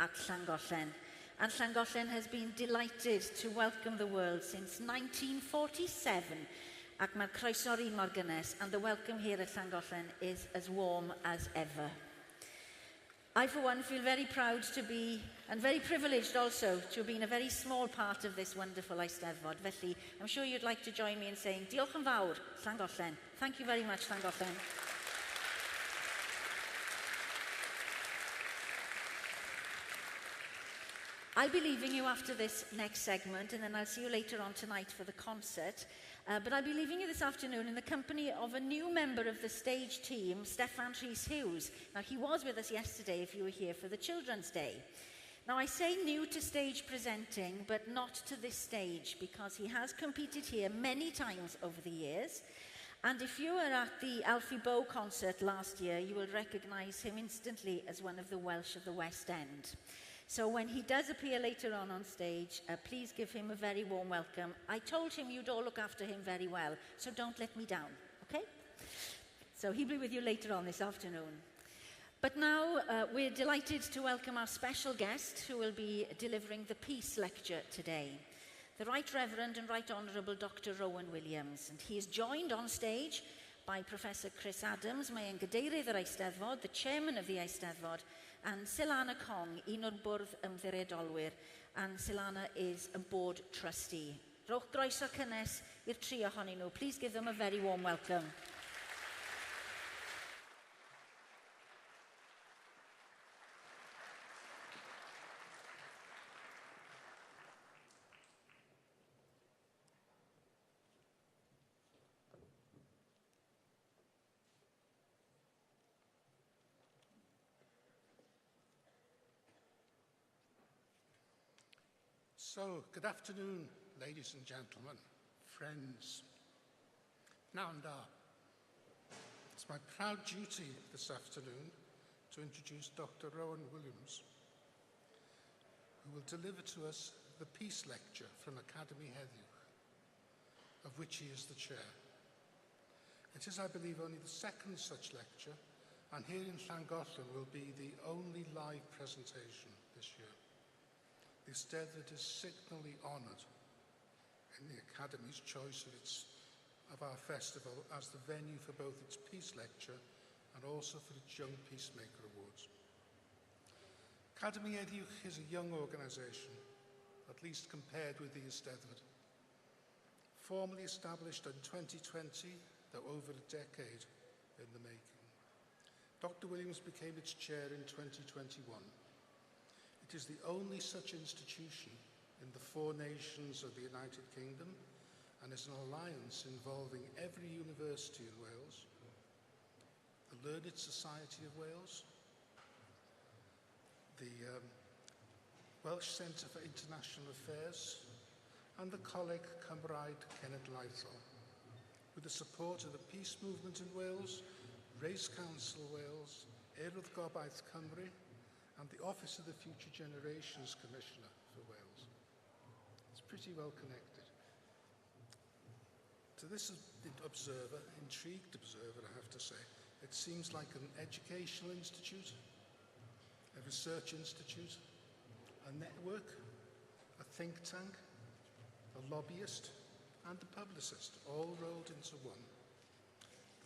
at Llangollen. And Llangollen has been delighted to welcome the world since 1947. Ac mae'r croeso'r un mor gynnes, and the welcome here at Llangollen is as warm as ever. I, for one, feel very proud to be, and very privileged also, to have been a very small part of this wonderful Eisteddfod. Felly, I'm sure you'd like to join me in saying, diolch yn fawr, Llangollen. Thank you very much, Llangollen. I'll be leaving you after this next segment, and then I'll see you later on tonight for the concert. But I'll be leaving you this afternoon in the company of a new member of the stage team, Steffan Rhys-Hughes. Now, he was with us yesterday if you were here for the Children's Day. Now, I say new to stage presenting, but not to this stage, because he has competed here many times over the years. And if you were at the Alfie Bow concert last year, you will recognise him instantly as one of the Welsh of the West End. So when he does appear later on stage, please give him a very warm welcome. I told him you'd all look after him very well, so don't let me down, okay? So he'll be with you later on this afternoon. But now we're delighted to welcome our special guest who will be delivering the Peace Lecture today. The Right Reverend and Right Honourable Dr. Rowan Williams. And he is joined on stage by Professor Chris Adams, mae e'n gadeirydd yr Eisteddfod, the chairman of the Eisteddfod, and Silana Kong, un o'r bwrdd ymddiredolwyr, and Silana is a board trustee. Rowch groeso cynnes i'r tri ohonyn nhw. Please give them a very warm welcome. So, good afternoon, ladies and gentlemen, friends, now and It's my proud duty this afternoon to introduce Dr. Rowan Williams, who will deliver to us the Peace Lecture from Academy Heddiw, of which he is the chair. It is, I believe, only the second such lecture, and here in Llangollen will be the only live presentation this year. The Eisteddfod is signally honoured in the Academy's choice of our festival as the venue for both its Peace Lecture and also for its Young Peacemaker Awards. Academy Heddiw is a young organisation, at least compared with the Eisteddfod. Formally established in 2020, though over a decade in the making. Dr. Williams became its chair in 2021. It is the only such institution in the 4 nations of the United Kingdom and is an alliance involving every university in Wales, the Learned Society of Wales, the Welsh Centre for International Affairs, and the Coleg Cymraeg Cenedlaethol, with the support of the Peace Movement in Wales, Race Council Wales, Urdd Gobaith Cymru, and the Office of the Future Generations Commissioner for Wales. It's pretty well connected. To this observer, intrigued observer, I have to say, it seems like an educational institute, a research institute, a network, a think tank, a lobbyist, and a publicist, all rolled into one.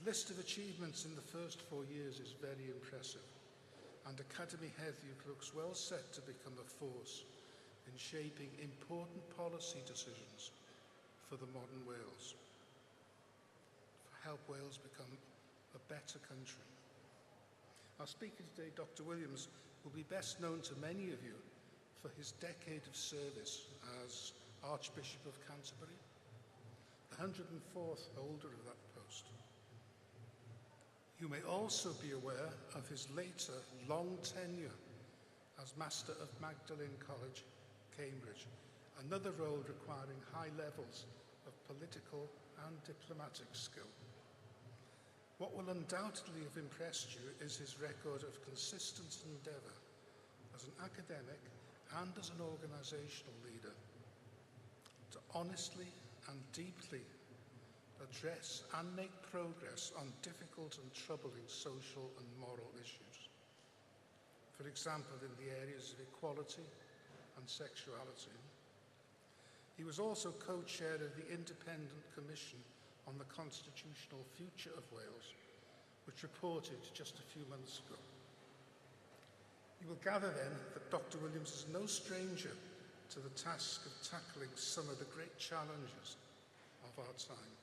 The list of achievements in the first 4 years is very impressive, and Academy Heddiw looks well set to become a force in shaping important policy decisions for the modern Wales, to help Wales become a better country. Our speaker today, Dr. Williams, will be best known to many of you for his decade of service as Archbishop of Canterbury, the 104th holder of that post. You may also be aware of his later long tenure as Master of Magdalen College, Cambridge, another role requiring high levels of political and diplomatic skill. What will undoubtedly have impressed you is his record of consistent endeavour as an academic and as an organisational leader to honestly and deeply address and make progress on difficult and troubling social and moral issues. for example, in the areas of equality and sexuality. He was also co-chair of the Independent Commission on the Constitutional Future of Wales, which reported just a few months ago. You will gather then that Dr. Williams is no stranger to the task of tackling some of the great challenges of our time.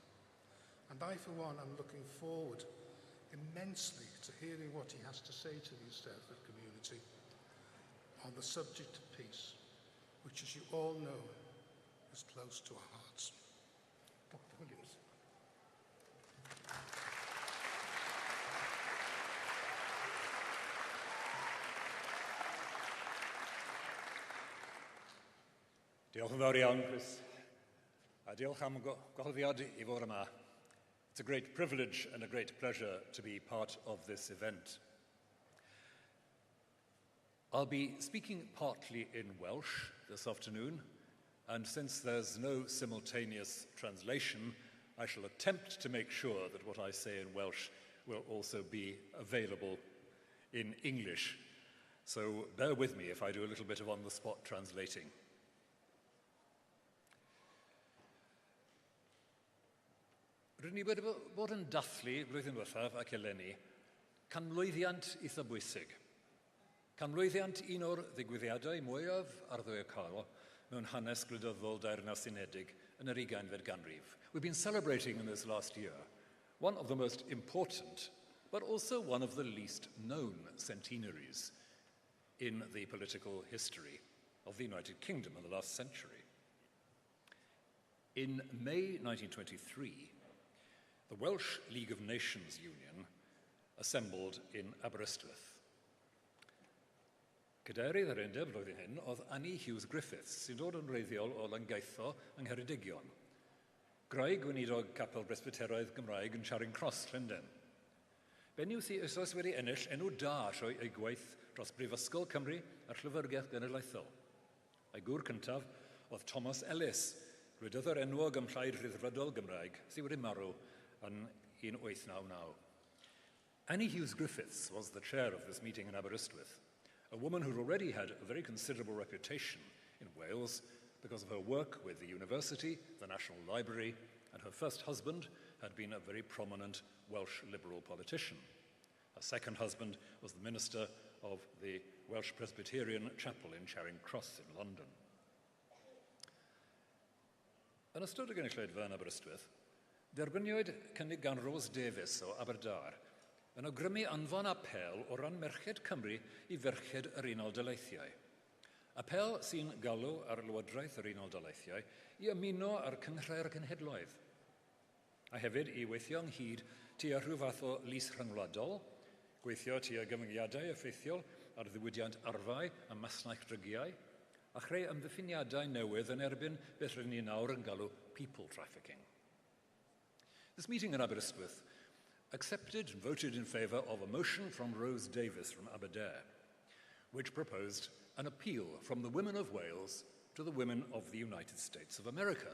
And I, for one, am looking forward immensely to hearing what he has to say to the Eisteddfod community on the subject of peace, which, as you all know, is close to our hearts. Dr. Williams. Diolch yn fawr iawn, Chris. A diolch am gwahoddiad I fod yma. It's a great privilege and a great pleasure to be part of this event. I'll be speaking partly in Welsh this afternoon, and since there's no simultaneous translation, I shall attempt to make sure that what I say in Welsh will also be available in English. So bear with me if I do a little bit of on-the-spot translating. Rydyn ni wedi bod yn dathlu blwyddyn diwethaf ac eleni canmlwyddiant eitha bwysig. Canmlwyddiant un o'r ddigwyddiadau mwyaf ardderchog mewn hanes gwleidyddol Deyrnas Unedig yn yr 20th ganrif. We've been celebrating in this last year one of the most important, but also one of the least known centenaries in the political history of the United Kingdom in the last century. In May 1923, the Welsh League of Nations Union assembled in Aberystwyth. Cadeirydd yr undeb flwyddyn hyn oedd Annie Hughes Griffiths, sy'n dod yn wreiddiol o Langeitho yng Ngheredigion. Graig weinidog Capel Presbyteroedd Gymraeg yn Charing Cross, Llundain. Benyw sy'n oes wedi ennill enw da trwy ei gwaith dros Brifysgol Cymru a'r Llyfrgell Genedlaethol. Ei gŵr cyntaf oedd Thomas Ellis, gwleidyddwr enwog ym Mhlaid Rhyddfrydol Gymraeg, sydd wedi marw yn 1899. Annie Hughes Griffiths was the chair of this meeting in Aberystwyth, a woman who already had a very considerable reputation in Wales because of her work with the university, the National Library, and her first husband had been a very prominent Welsh Liberal politician. Her second husband was the minister of the Welsh Presbyterian Chapel in Charing Cross in London. Yn ystod y gynulleidfa yn Aberystwyth, derbynwyd cynnig gan Rose Davies o Aberdâr yn awgrymu anfon apel o ran Merched Cymru I ferched yr Unol Daleithiau. Apel sy'n galw ar Lywodraeth yr Unol Daleithiau I ymuno ar cynghrair cenhedloedd, a hefyd I weithio ynghyd tua rhyw fath o lys rhyngwladol, gweithio tua gyfyngiadau effeithiol ar ddiwydiant arfau a masnach drygiau, a chreu ymddiffiniadau newydd yn erbyn beth rydyn ni nawr yn galw people trafficking. This meeting in Aberystwyth accepted and voted in favour of a motion from Rose Davies from Aberdare, which proposed an appeal from the women of Wales to the women of the United States of America,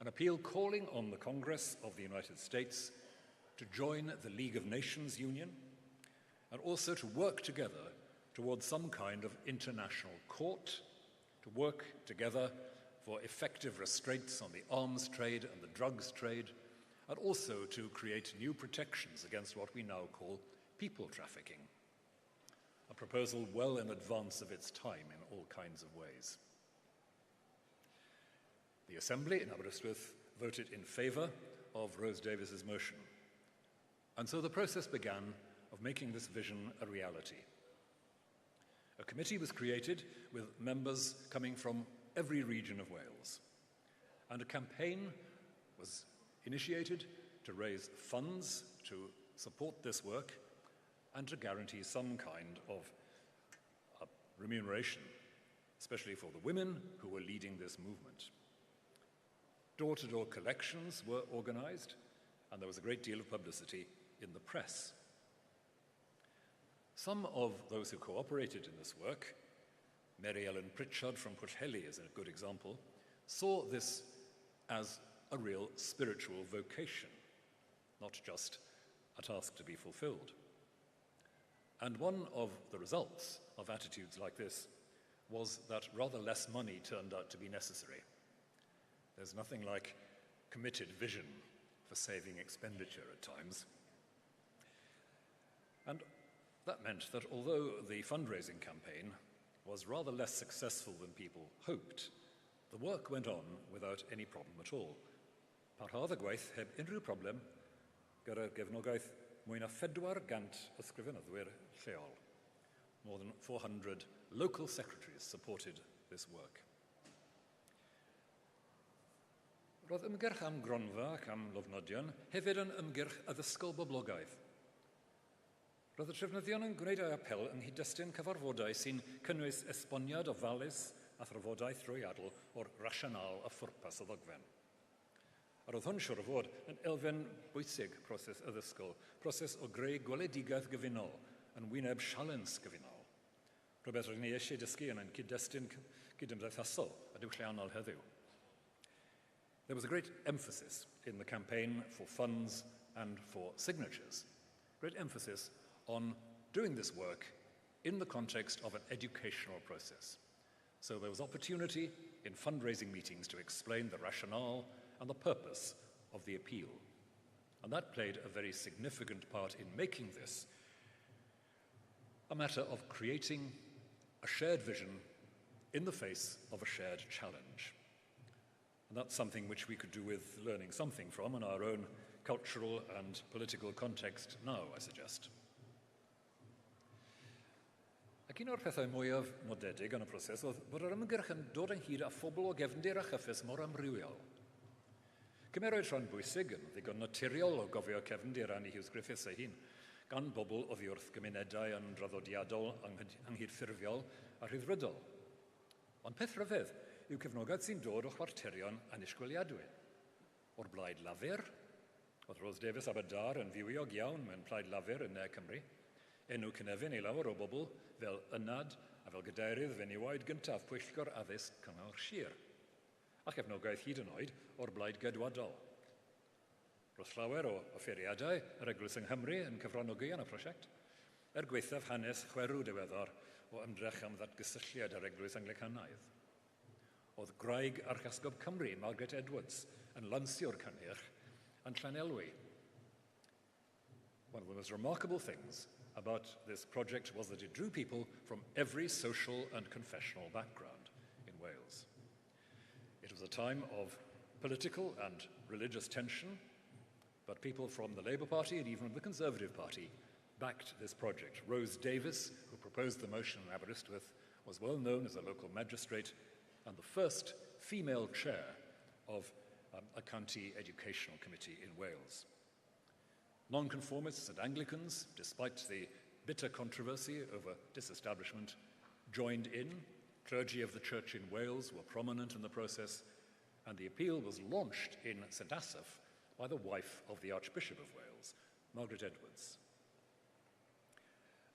an appeal calling on the Congress of the United States to join the League of Nations Union and also to work together towards some kind of international court, to work together for effective restraints on the arms trade and the drugs trade, and also to create new protections against what we now call people trafficking, a proposal well in advance of its time in all kinds of ways. The Assembly in Aberystwyth voted in favour of Rose Davies's motion, and so the process began of making this vision a reality. A committee was created with members coming from every region of Wales, and a campaign was initiated to raise funds to support this work and to guarantee some kind of remuneration, especially for the women who were leading this movement. Door-to-door collections were organised, and there was a great deal of publicity in the press. Some of those who cooperated in this work, Mary Ellen Pritchard from Pwllheli is a good example, saw this as a real spiritual vocation, not just a task to be fulfilled. And one of the results of attitudes like this was that rather less money turned out to be necessary. There's nothing like committed vision for saving expenditure at times. And that meant that although the fundraising campaign was rather less successful than people hoped, the work went on without any problem at all. Parhaodd y gwaith heb unrhyw problem gyda gefnogaeth mwy na 400 ysgrifennyddwyr lleol. More than 400 local secretaries supported this work. Roedd ymgyrch am gronfa ac am lofnodion hefyd yn ymgyrch addysgol boblogaidd. Roedd y trefnyddion yn gwneud ei apel yng nghyd-destun cyfarfodau sy'n cynnwys esboniad ofalus a thrafodaeth drwyadl o'r rasianal a phwrpas y ddogfen. A roedd hwn siwr o fod yn elfen bwysig proses addysgol, proses o greu gweledigaeth gyfunol yn wyneb sialens gyfunol. Rhywbeth rydyn ni eisiau dysgu yn ein cyd-destun cyd-ymdeithasol a diwylliannol heddiw. There was a great emphasis in the campaign for funds and for signatures. Great emphasis on doing this work in the context of an educational process. So there was opportunity in fundraising meetings to explain the rationale and the purpose of the appeal. And that played a very significant part in making this a matter of creating a shared vision in the face of a shared challenge. And that's something which we could do with learning something from in our own cultural and political context now, I suggest. Ac un o'r pethau mwyaf nodedig yn y proses oedd bod yr ymgyrch yn dod ynghyd â phobl o gefndir a chyffes mor amrywiol. Cymerwyd rhan bwysig yn ddigon naturiol o gofio cefndir Annie Hughes Griffiths ei hun, gan bobl oddi wrth gymunedau yn draddodiadol, anghydffurfiol a rhyddfrydol. Ond peth rhyfedd yw cefnogaeth sy'n dod o chwarterion annisgwyliadwy. O'r Blaid Lafur, oedd Rose Davies Aberdâr yn fywiog iawn mewn Plaid Lafur yn Ne Cymru, enw cynefin ei lawer o bobl fel ynad a fel gadeirydd feniwaid gyntaf Pwyllgor Addysg Cyngor Sir, a chefnogaeth hyd yn oed o'r Blaid Gedwadol. Roedd llawer o offeiriadau yr Eglwys yng Nghymru yn cyfranogau yn y prosiect, gweithaf hanes chwerw diweddar o ymdrech am ddatgysylliad yr Eglwys Anglicanaidd. Oedd Graig Archesgob Cymru, Margaret Edwards, yn lansio'r cynnyrch yn Llanelwy. One of the most remarkable things about this project was that it drew people from every social and confessional background in Wales. It was a time of political and religious tension, but people from the Labour Party and even the Conservative Party backed this project. Rose Davies, who proposed the motion in Aberystwyth, was well known as a local magistrate and the first female chair of a county educational committee in Wales. Nonconformists and Anglicans, despite the bitter controversy over disestablishment, joined in. Clergy of the Church in Wales were prominent in the process, and the appeal was launched in St Asaph by the wife of the Archbishop of Wales, Margaret Edwards.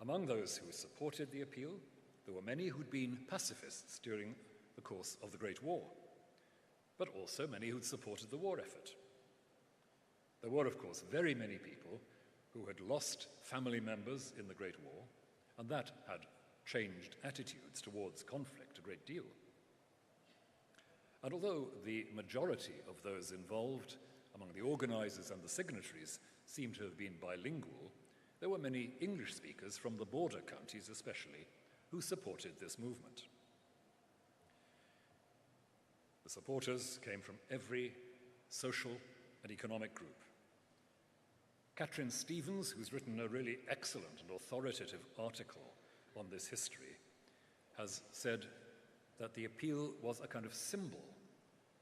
Among those who supported the appeal, there were many who'd been pacifists during the course of the Great War, but also many who'd supported the war effort. There were, of course, very many people who had lost family members in the Great War, and that had changed attitudes towards conflict a great deal. And although the majority of those involved, among the organisers and the signatories, seemed to have been bilingual, there were many English speakers from the border counties especially who supported this movement. The supporters came from every social and economic group. Catherine Stevens, who's written a really excellent and authoritative article on this history, has said that the appeal was a kind of symbol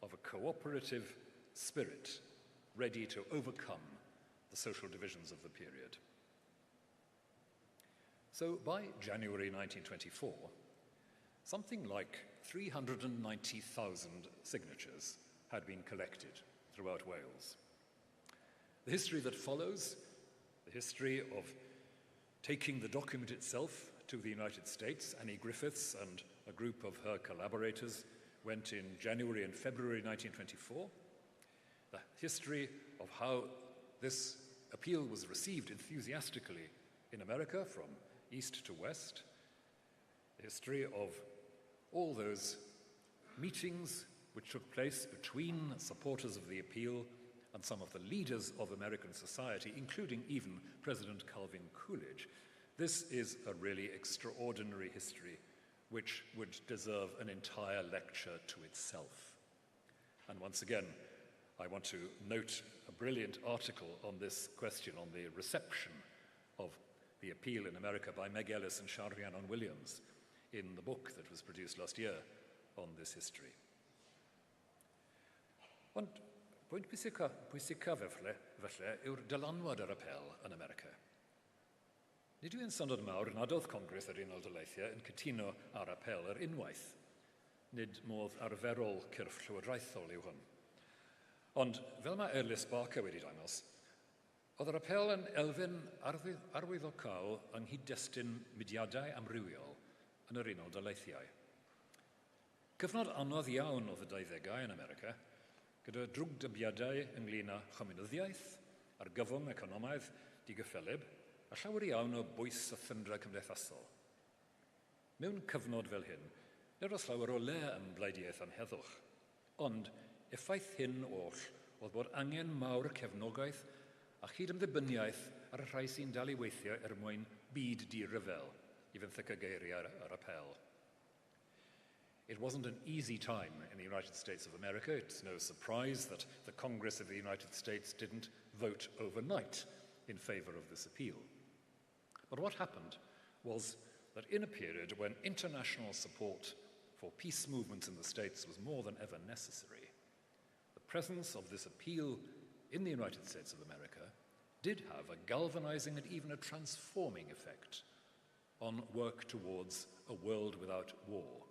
of a cooperative spirit ready to overcome the social divisions of the period. So by January 1924, something like 390,000 signatures had been collected throughout Wales. The history that follows, the history of taking the document itself to the United States, Annie Griffiths and a group of her collaborators went in January and February 1924. The history of how this appeal was received enthusiastically in America from east to west, the history of all those meetings which took place between supporters of the appeal and some of the leaders of American society, including even President Calvin Coolidge. This is a really extraordinary history which would deserve an entire lecture to itself. And once again, I want to note a brilliant article on this question, on the reception of the appeal in America by Meg Ellis and Rhiannon Williams in the book that was produced last year on this history. Ond pwynt pwysicaf felly yw'r dylanwad yr apel yn America. Nid yw'n syndod mawr nad oedd Congres yr Unol Daleithiau yn cytuno ar apel yr unwaith. Nid modd arferol cyrff llywodraethol yw hwn. Ond fel mae Ellis Barker wedi dangos, oedd yr apel yn elfen arwyddocol yng nghyd-destun mudiadau amrywiol yn yr Unol Daleithiau. Cyfnod anodd iawn oedd y 20au yn America, gyda drwgdybiadau ynglyn â chomunyddiaeth, argyfwng economaidd digyffelyb, a llawer iawn o bwys a thundra cymdeithasol. Mewn cyfnod fel hyn, nid oes llawer o le ym blaidieith anheddwch, ond effaith hyn oll oedd bod angen mawr cefnogaeth a chydymddibyniaeth ar y rhai sy'n dal i weithio mwyn byd di-ryfel, i fenthyg y geiriau ar apel. It wasn't an easy time in the United States of America. It's no surprise that the Congress of the United States didn't vote overnight in favor of this appeal. But what happened was that in a period when international support for peace movements in the States was more than ever necessary, the presence of this appeal in the United States of America did have a galvanizing and even a transforming effect on work towards a world without war,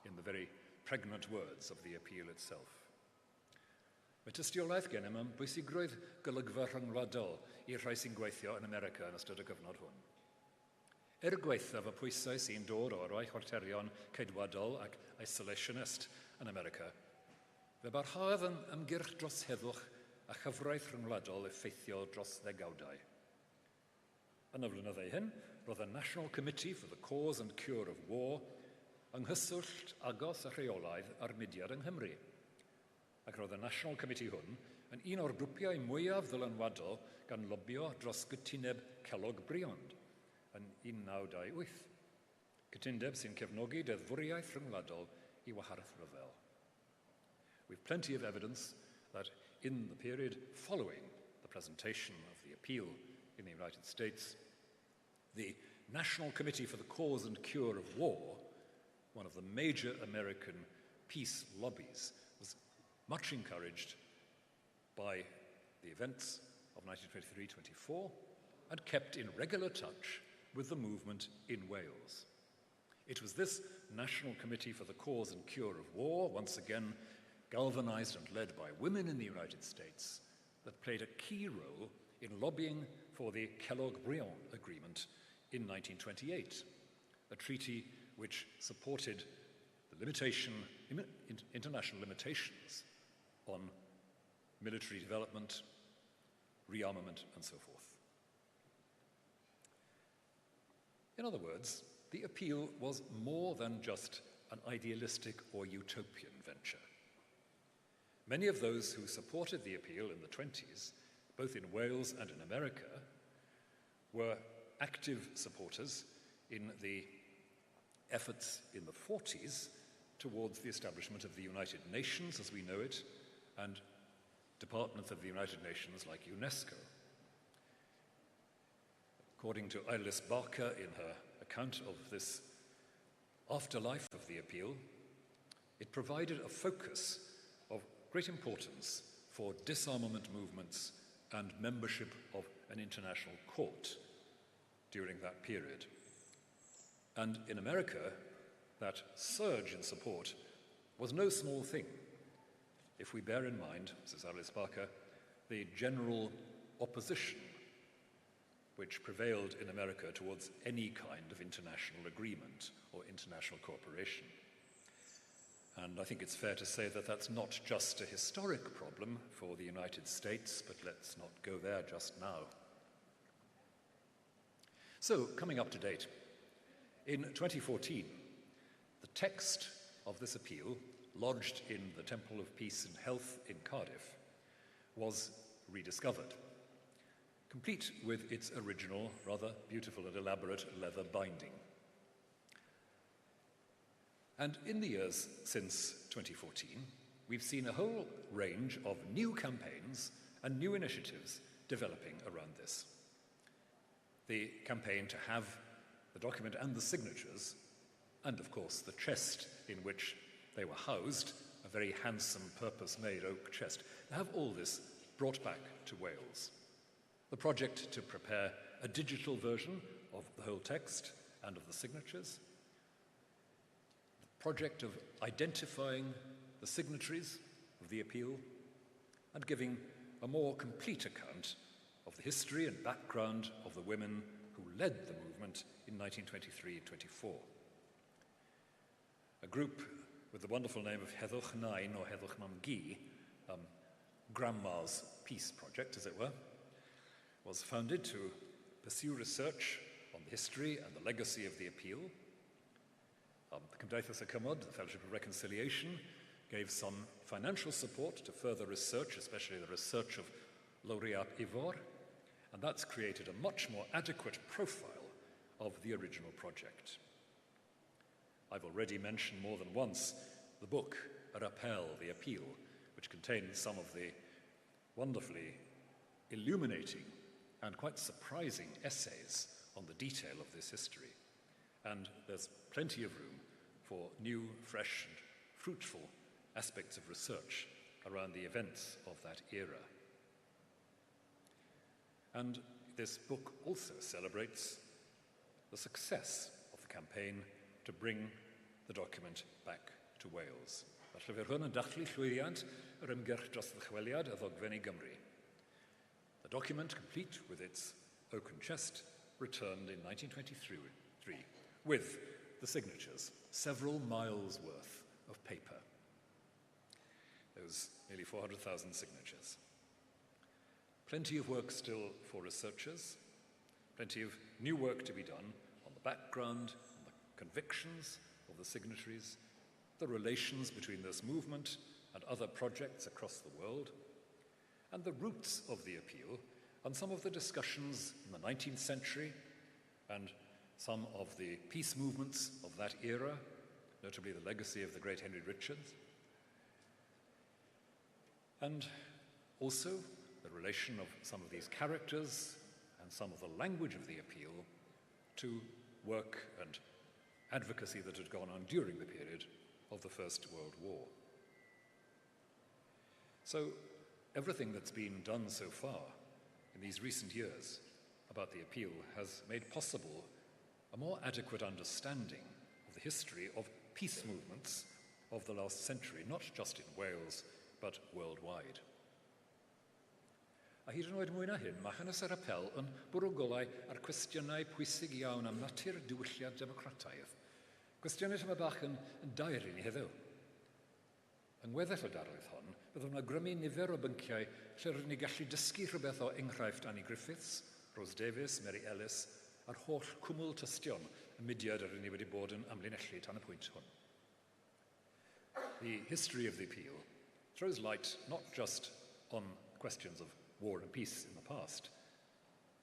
in the very pregnant words of the appeal itself. Mae tystiolaeth gennym am bwysigrwydd golygfa rhyngwladol i'r rhai sy'n gweithio yn America yn ystod y gyfnod hwn. Gweithaf y pwysau sy'n dod o rai chwarterion ceidwadol ac isolationist yn America, fe barhaodd yn ymgyrch dros heddwch a chyfraith rhyngwladol effeithiol dros ddegawdau. Yn y flynyddau hyn, roedd y National Committee for the Cause and Cure of War yng nghyswllt agos a rheolaidd ar mudiad yng Nghymru. Ac roedd y National Committee hwn yn un o'r grwpiau mwyaf ddylanwadol gan lobio dros gytuneb Celog Briond yn 1928. Gytundeb sy'n cefnogi deddfwriaeth rhyngwladol I wahardd ryfel. We've plenty of evidence that in the period following the presentation of the appeal in the United States, the National Committee for the Cause and Cure of War, one of the major American peace lobbies, was much encouraged by the events of 1923-24 and kept in regular touch with the movement in Wales. It was this National Committee for the Cause and Cure of War, once again galvanized and led by women in the United States, that played a key role in lobbying for the Kellogg-Briand Agreement in 1928, a treaty which supported the international limitations on military development, rearmament, and so forth. In other words, the appeal was more than just an idealistic or utopian venture. Many of those who supported the appeal in the 20s, both in Wales and in America, were active supporters in the efforts in the 40s towards the establishment of the United Nations as we know it, and departments of the United Nations like UNESCO. According to Eilis Barker in her account of this afterlife of the appeal, it provided a focus of great importance for disarmament movements and membership of an international court during that period. And in America, that surge in support was no small thing, if we bear in mind, says Alice Barker, the general opposition which prevailed in America towards any kind of international agreement or international cooperation. And I think it's fair to say that that's not just a historic problem for the United States, but let's not go there just now. So, coming up to date, in 2014, the text of this appeal, lodged in the Temple of Peace and Health in Cardiff, was rediscovered, complete with its original, rather beautiful and elaborate leather binding. And in the years since 2014, we've seen a whole range of new campaigns and new initiatives developing around this. The campaign to have the document and the signatures, and of course the chest in which they were housed, a very handsome purpose-made oak chest, to have all this brought back to Wales. The project to prepare a digital version of the whole text and of the signatures. The project of identifying the signatories of the appeal and giving a more complete account of the history and background of the women who led the movement in 1923 and 24. A group with the wonderful name of Heddwch Nain or Heddwch Mam Gi, Grandma's Peace Project, as it were, was founded to pursue research on the history and the legacy of the appeal. The Cymdeithas y Cymod, the Fellowship of Reconciliation, gave some financial support to further research, especially the research of Laureate Ivor, and that's created a much more adequate profile of the original project. I've already mentioned more than once the book, Yr Appel, The Appeal, which contains some of the wonderfully illuminating and quite surprising essays on the detail of this history. And there's plenty of room for new, fresh, and fruitful aspects of research around the events of that era. And this book also celebrates the success of the campaign to bring the document back to Wales. Felly fydd hwn yn dathlu llwyddiant yr ymgyrch dros ddychweliad y ddogfen i Gymru. The document, complete with its oaken chest, returned in 1923 with the signatures, several miles worth of paper. Those nearly 400,000 signatures. Plenty of work still for researchers, plenty of new work to be done on the background, on the convictions of the signatories, the relations between this movement and other projects across the world, and the roots of the appeal, and some of the discussions in the 19th century and some of the peace movements of that era, notably the legacy of the great Henry Richards, and also the relation of some of these characters and some of the language of the appeal to work and advocacy that had gone on during the period of the First World War. So everything that's been done so far in these recent years about the appeal has made possible a more adequate understanding of the history of peace movements of the last century, not just in Wales, but worldwide. A hyd yn oed mwy na hyn, mae hanes yr apel yn bwrw golau ar cwestiynau pwysig iawn am natur diwylliad democrataidd. Cwestiynau tyma bach yn dair i ni heddiw. Yng ngweddill y darlith hon, byddwn awgrymu nifer o bynciau lle rydyn ni gallu dysgu rhywbeth o enghraifft Annie Griffiths, Rose Davies, Mary Ellis, a'r holl cwmwl tystion y mudiad yr ni wedi bod yn amlinellu tan y pwynt hwn. The history of the appeal throws light not just on questions of war and peace in the past,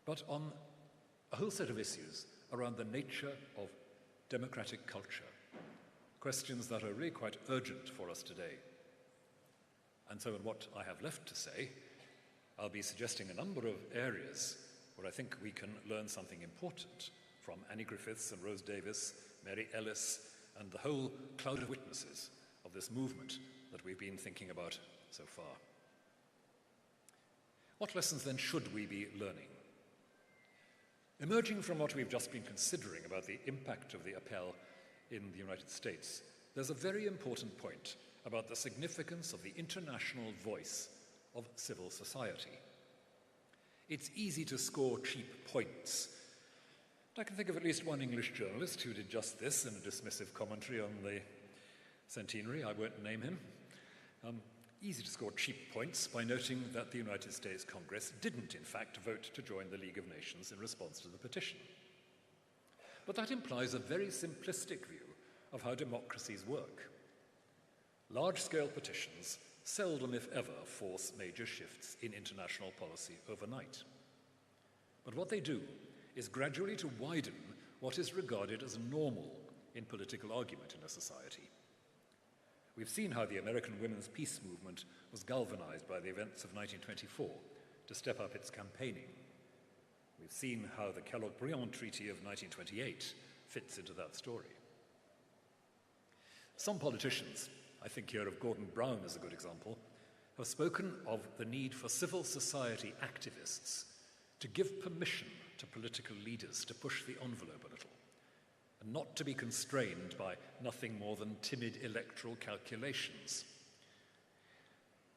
but on a whole set of issues around the nature of democratic culture, questions that are really quite urgent for us today. And so in what I have left to say, I'll be suggesting a number of areas where I think we can learn something important from Annie Griffiths and Rose Davies, Mary Ellis, and the whole cloud of witnesses of this movement that we've been thinking about so far. What lessons then should we be learning? Emerging from what we've just been considering about the impact of the appel in the United States, there's a very important point about the significance of the international voice of civil society. It's easy to score cheap points. I can think of at least one English journalist who did just this in a dismissive commentary on the centenary. I won't name him. Easy to score cheap points by noting that the United States Congress didn't, in fact, vote to join the League of Nations in response to the petition. but that implies a very simplistic view of how democracies work. Large-scale petitions seldom, if ever, force major shifts in international policy overnight. But what they do is gradually to widen what is regarded as normal in political argument in a society. We've seen how the American women's peace movement was galvanized by the events of 1924 to step up its campaigning. We've seen how the Kellogg-Briand Treaty of 1928 fits into that story. Some politicians, I think here of Gordon Brown as a good example, have spoken of the need for civil society activists to give permission to political leaders to push the envelope a little, and not to be constrained by nothing more than timid electoral calculations.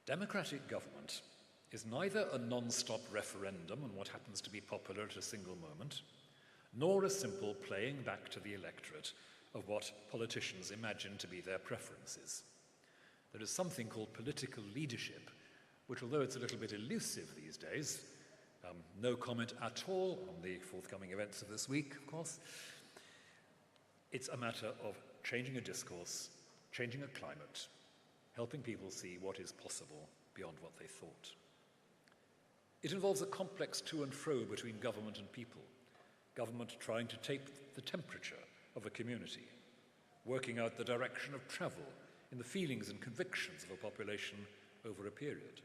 Democratic government is neither a non-stop referendum on what happens to be popular at a single moment, nor a simple playing back to the electorate of what politicians imagine to be their preferences. There is something called political leadership, which, although it's a little bit elusive these days, no comment at all on the forthcoming events of this week, of course, it's a matter of changing a discourse, changing a climate, helping people see what is possible beyond what they thought. It involves a complex to and fro between government and people, government trying to take the temperature of a community, working out the direction of travel in the feelings and convictions of a population over a period.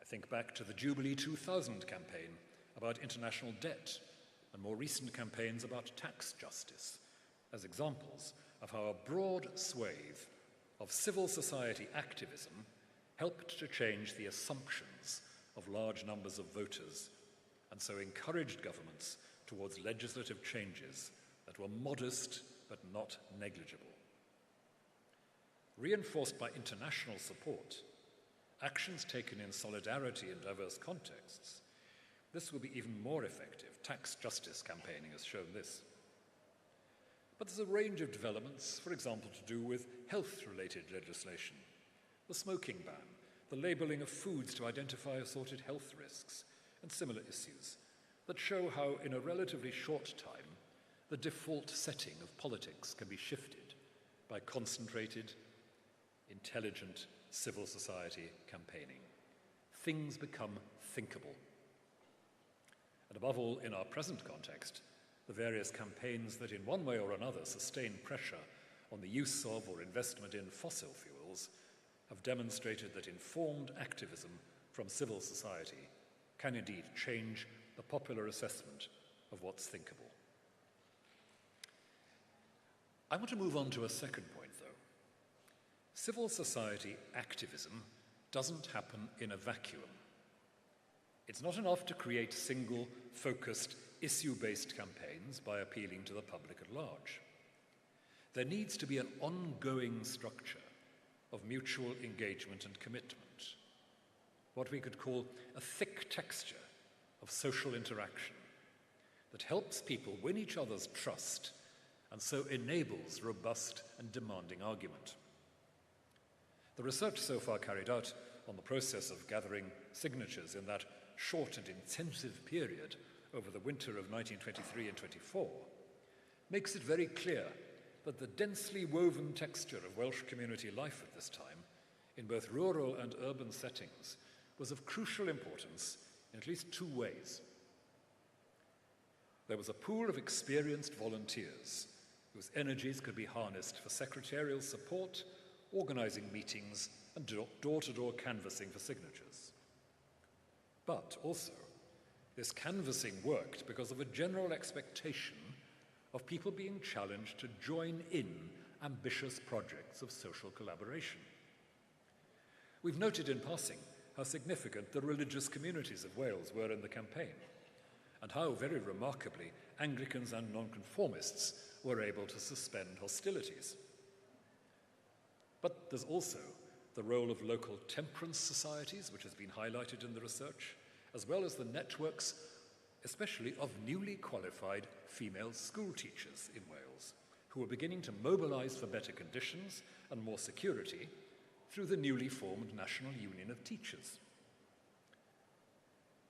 I think back to the Jubilee 2000 campaign about international debt and more recent campaigns about tax justice as examples of how a broad swathe of civil society activism helped to change the assumptions of large numbers of voters and so encouraged governments towards legislative changes that were modest but not negligible. Reinforced by international support, actions taken in solidarity in diverse contexts, this will be even more effective. Tax justice campaigning has shown this. But there's a range of developments, for example, to do with health-related legislation, the smoking ban, the labelling of foods to identify assorted health risks, and similar issues that show how, in a relatively short time, the default setting of politics can be shifted by concentrated, intelligent civil society campaigning. Things become thinkable. And above all, in our present context, the various campaigns that in one way or another sustain pressure on the use of or investment in fossil fuels have demonstrated that informed activism from civil society can indeed change the popular assessment of what's thinkable. I want to move on to a second point, though. Civil society activism doesn't happen in a vacuum. It's not enough to create single, focused, issue-based campaigns by appealing to the public at large. There needs to be an ongoing structure of mutual engagement and commitment, what we could call a thick texture of social interaction that helps people win each other's trust and so enables robust and demanding argument. The research so far carried out on the process of gathering signatures in that short and intensive period over the winter of 1923 and 24 makes it very clear that the densely woven texture of Welsh community life at this time, in both rural and urban settings, was of crucial importance in at least two ways. There was a pool of experienced volunteers whose energies could be harnessed for secretarial support, organizing meetings, and door-to-door canvassing for signatures. But also, this canvassing worked because of a general expectation of people being challenged to join in ambitious projects of social collaboration. We've noted in passing how significant the religious communities of Wales were in the campaign, and how, very remarkably, Anglicans and nonconformists were able to suspend hostilities. But there's also the role of local temperance societies, which has been highlighted in the research, as well as the networks, especially of newly qualified female school teachers in Wales, who are beginning to mobilize for better conditions and more security through the newly formed National Union of Teachers.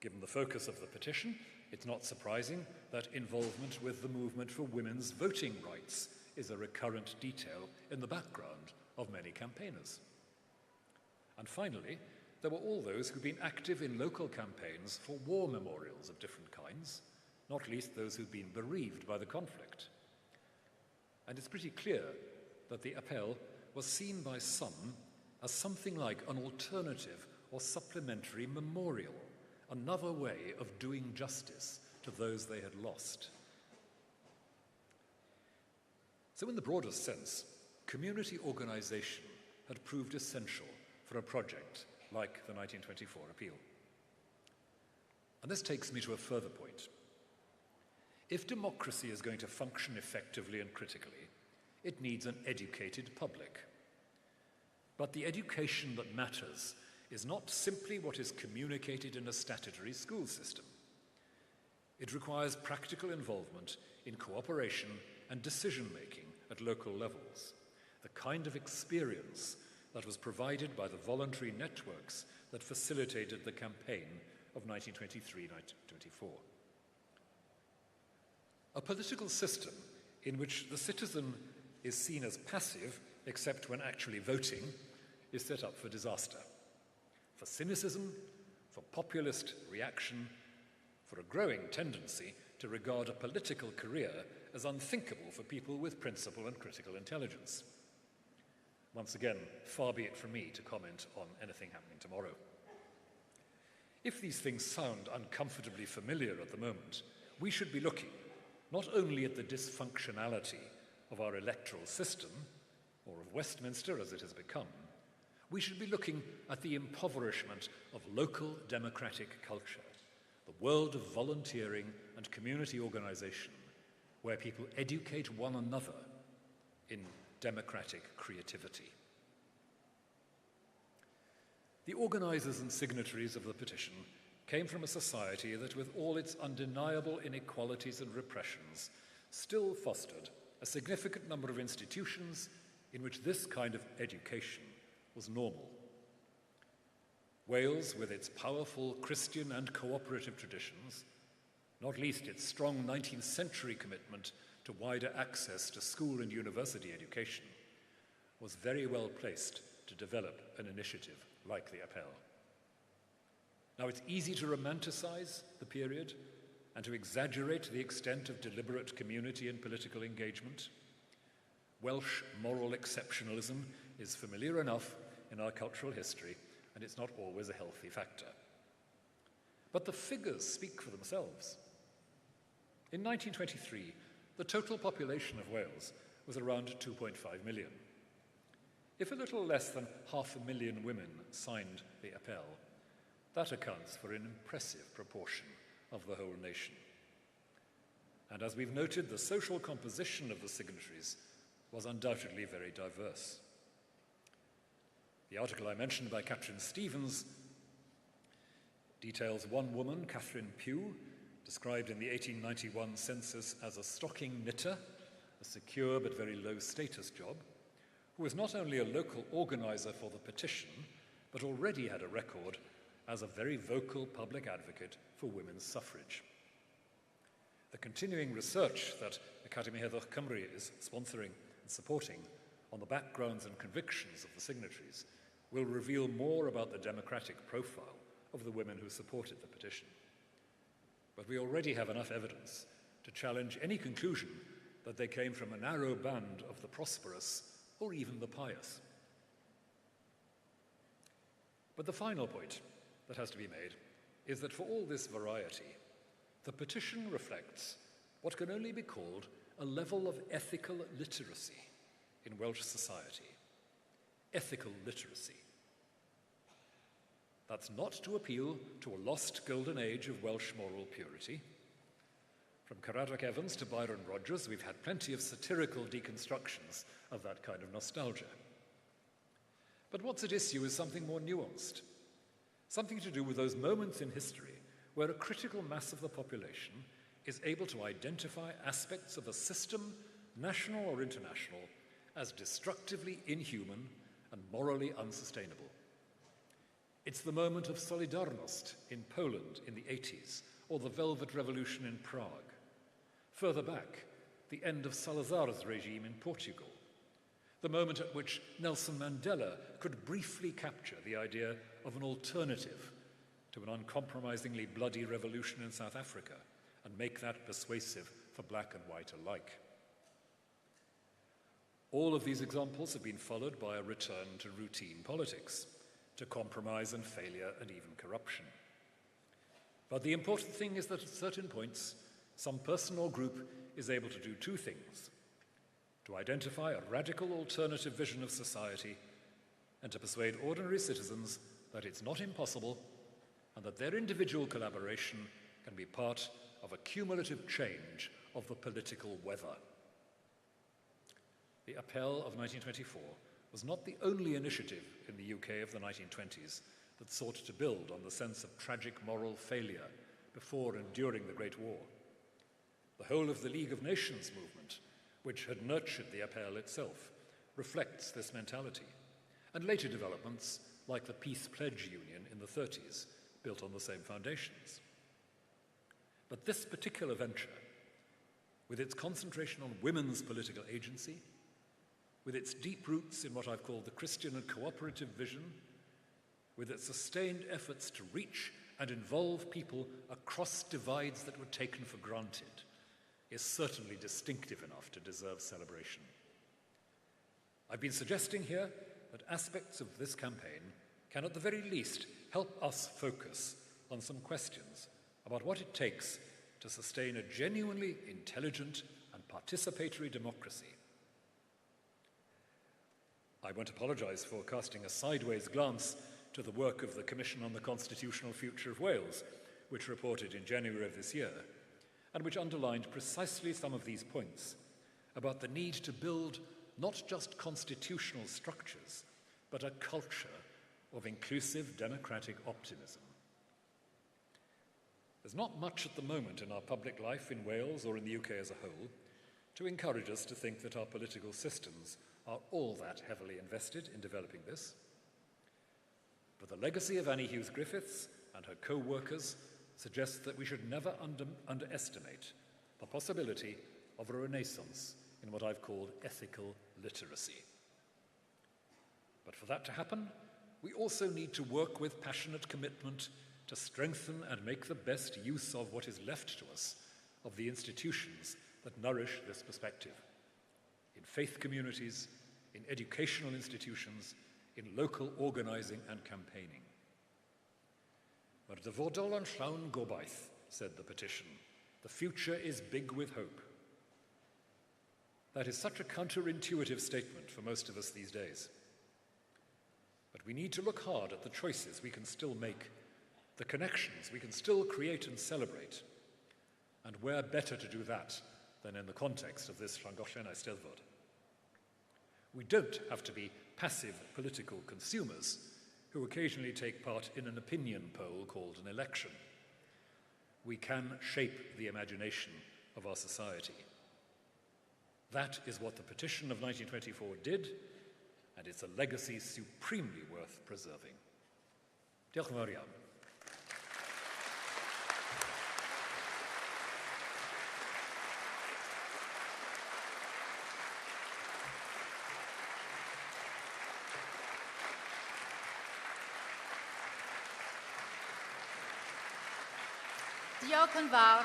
Given the focus of the petition, It's not surprising that involvement with the movement for women's voting rights is a recurrent detail in the background of many campaigners. And finally, there were all those who'd been active in local campaigns for war memorials of different kinds, not least those who'd been bereaved by the conflict. And it's pretty clear that the appel was seen by some as something like an alternative or supplementary memorial, another way of doing justice to those they had lost. So in the broadest sense, community organization had proved essential for a project like the 1924 appeal. And this takes me to a further point. If democracy is going to function effectively and critically, it needs an educated public. But the education that matters is not simply what is communicated in a statutory school system. It requires practical involvement in cooperation and decision-making at local levels, the kind of experience that was provided by the voluntary networks that facilitated the campaign of 1923-1924. A political system in which the citizen is seen as passive, except when actually voting, is set up for disaster, for cynicism, for populist reaction, for a growing tendency to regard a political career as unthinkable for people with principle and critical intelligence. Once again, far be it from me to comment on anything happening tomorrow. If these things sound uncomfortably familiar at the moment, we should be looking not only at the dysfunctionality of our electoral system, or of Westminster as it has become, we should be looking at the impoverishment of local democratic culture, the world of volunteering and community organization, where people educate one another in democratic creativity. The organizers and signatories of the petition came from a society that, with all its undeniable inequalities and repressions, still fostered a significant number of institutions in which this kind of education was normal. Wales, with its powerful Christian and cooperative traditions, not least its strong 19th century commitment to wider access to school and university education, was very well placed to develop an initiative like the appel. Now, it's easy to romanticize the period and to exaggerate the extent of deliberate community and political engagement. Welsh moral exceptionalism is familiar enough in our cultural history, and it's not always a healthy factor. But the figures speak for themselves. In 1923, the total population of Wales was around 2.5 million. If a little less than 500,000 women signed the appel, that accounts for an impressive proportion of the whole nation. And as we've noted, the social composition of the signatories was undoubtedly very diverse. The article I mentioned by Catherine Stevens details one woman, Catherine Pugh, described in the 1891 census as a stocking knitter, a secure but very low status job, who was not only a local organizer for the petition, but already had a record as a very vocal public advocate for women's suffrage. The continuing research that Academi Heddwch Cymru is sponsoring and supporting on the backgrounds and convictions of the signatories will reveal more about the democratic profile of the women who supported the petition. But we already have enough evidence to challenge any conclusion that they came from a narrow band of the prosperous or even the pious. But the final point that has to be made is that for all this variety, the petition reflects what can only be called a level of ethical literacy in Welsh society. Ethical literacy. That's not to appeal to a lost golden age of Welsh moral purity. From Caradog Evans to Byron Rogers, we've had plenty of satirical deconstructions of that kind of nostalgia. But what's at issue is something more nuanced, something to do with those moments in history where a critical mass of the population is able to identify aspects of a system, national or international, as destructively inhuman and morally unsustainable. It's the moment of Solidarność in Poland in the 80s, or the Velvet Revolution in Prague. Further back, the end of Salazar's regime in Portugal, the moment at which Nelson Mandela could briefly capture the idea of an alternative to an uncompromisingly bloody revolution in South Africa and make that persuasive for black and white alike. All of these examples have been followed by a return to routine politics, to compromise and failure and even corruption. But the important thing is that at certain points, some person or group is able to do two things: to identify a radical alternative vision of society and to persuade ordinary citizens that it's not impossible and that their individual collaboration can be part of a cumulative change of the political weather. The Appel of 1924 was not the only initiative in the UK of the 1920s that sought to build on the sense of tragic moral failure before and during the Great War. The whole of the League of Nations movement, which had nurtured the Appel itself, reflects this mentality, and later developments, like the Peace Pledge Union in the 30s, built on the same foundations. But this particular venture, with its concentration on women's political agency, with its deep roots in what I've called the Christian and cooperative vision, with its sustained efforts to reach and involve people across divides that were taken for granted, is certainly distinctive enough to deserve celebration. I've been suggesting here that aspects of this campaign can at the very least help us focus on some questions about what it takes to sustain a genuinely intelligent and participatory democracy. I won't apologise for casting a sideways glance to the work of the Commission on the Constitutional Future of Wales, which reported in January of this year, and which underlined precisely some of these points about the need to build not just constitutional structures, but a culture of inclusive democratic optimism. There's not much at the moment in our public life in Wales or in the UK as a whole to encourage us to think that our political systems are all that heavily invested in developing this. But the legacy of Annie Hughes Griffiths and her co-workers suggests that we should never underestimate the possibility of a renaissance in what I've called ethical literacy. But for that to happen, we also need to work with passionate commitment to strengthen and make the best use of what is left to us of the institutions that nourish this perspective. In faith communities, in educational institutions, in local organising and campaigning. Mae'r dyfodol yn llawn gobaith, said the petition. The future is big with hope. That is such a counterintuitive statement for most of us these days. But we need to look hard at the choices we can still make, the connections we can still create and celebrate. And where better to do that than in the context of this Llangollen Eisteddfod? We don't have to be passive political consumers who occasionally take part in an opinion poll called an election. We can shape the imagination of our society. That is what the petition of 1924 did, and it's a legacy supremely worth preserving. Diolch yn fawr iawn. Diolch yn fawr,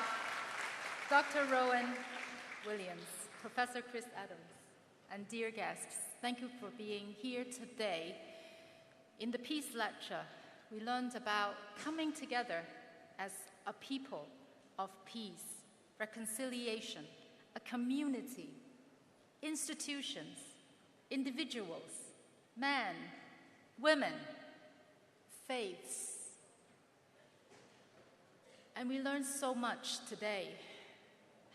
Dr. Rowan Williams, Professor Chris Adams, and dear guests, thank you for being here today. In the Peace Lecture, we learned about coming together as a people of peace, reconciliation, a community, institutions, individuals, men, women, faiths. And we learned so much today,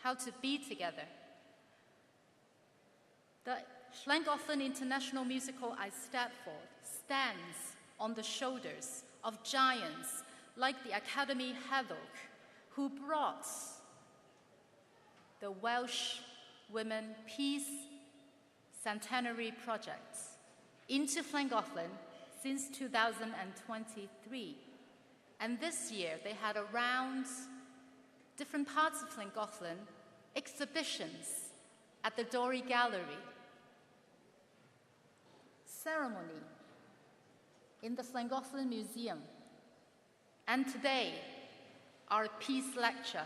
how to be together. The Llangollen International Musical Eisteddfod stands on the shoulders of giants like the Academy Heddwch, who brought the Welsh Women Peace Centenary Project into Llangollen since 2023. And this year, they had around different parts of Llangollen, exhibitions at the Dory Gallery, ceremony in the Llangollen Museum, and today, our peace lecture.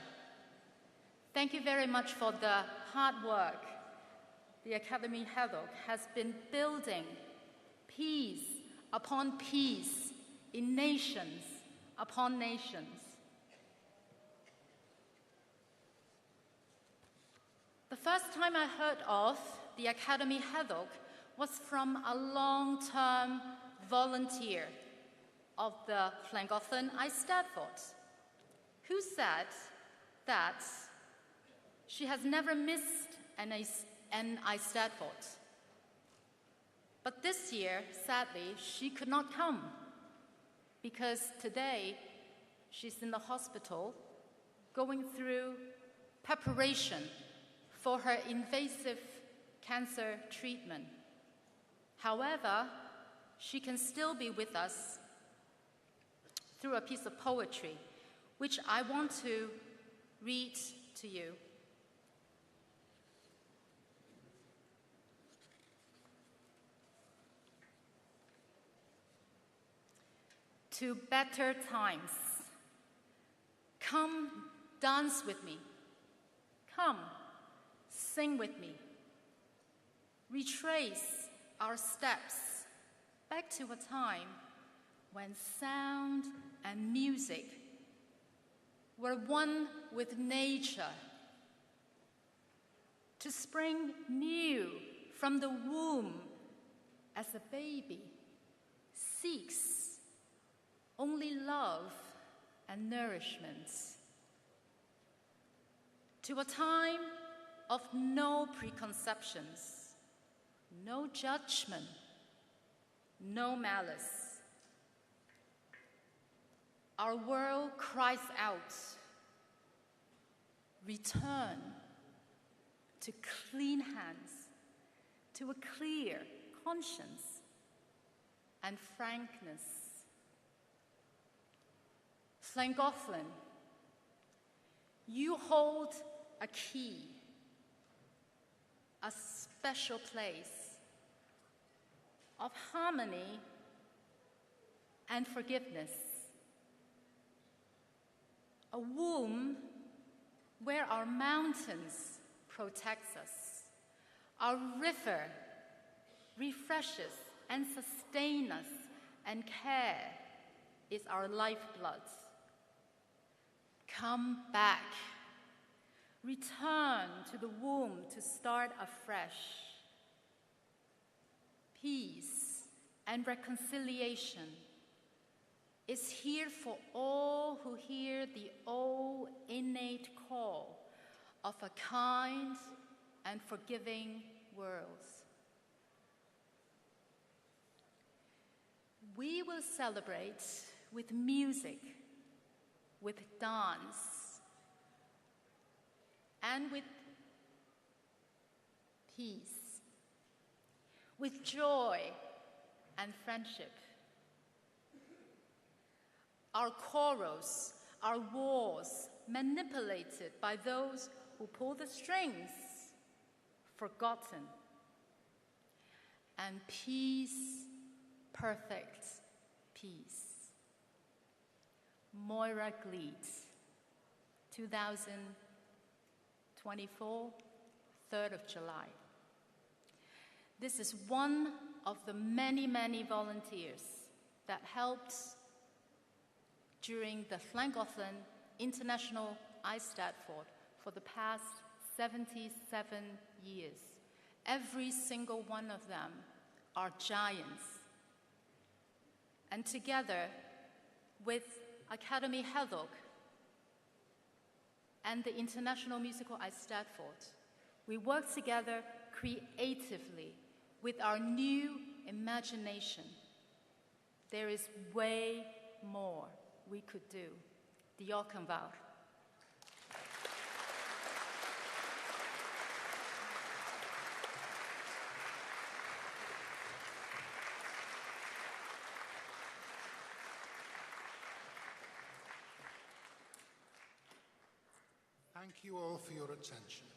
Thank you very much for the hard work the Academy Heddwch has been building peace upon peace in nations upon nations. The first time I heard of the Academy Heddwch was from a long-term volunteer of the Llangollen Eisteddfod, who said that she has never missed an Eisteddfod. But this year, sadly, she could not come because today she's in the hospital going through preparation for her invasive cancer treatment. However, she can still be with us through a piece of poetry, which I want to read to you. To better times. Come dance with me. Come sing with me. Retrace our steps back to a time when sound and music were one with nature. To spring new from the womb as a baby seeks only love and nourishment. To a time of no preconceptions, no judgment, no malice. Our world cries out, return to clean hands, to a clear conscience and frankness. Llangollen, you hold a key, a special place of harmony and forgiveness, a womb where our mountains protects us, our river refreshes and sustains us, and care is our lifeblood. Come back. Return to the womb to start afresh. Peace and reconciliation is here for all who hear the old innate call of a kind and forgiving world. We will celebrate with music, with dance, and with peace, with joy and friendship. Our quarrels, our wars, manipulated by those who pull the strings, forgotten. And peace, perfect peace. Moira Gleed, 2024, 3rd of July. This is one of the many, many volunteers that helped during the Llangollen International Eisteddfod for the past 77 years. Every single one of them are giants. And together with Academy Heddwch and the International Musical Eisteddfod, we work together creatively with our new imagination. There is way more we could do. Diolch yn fawr. Thank you all for your attention.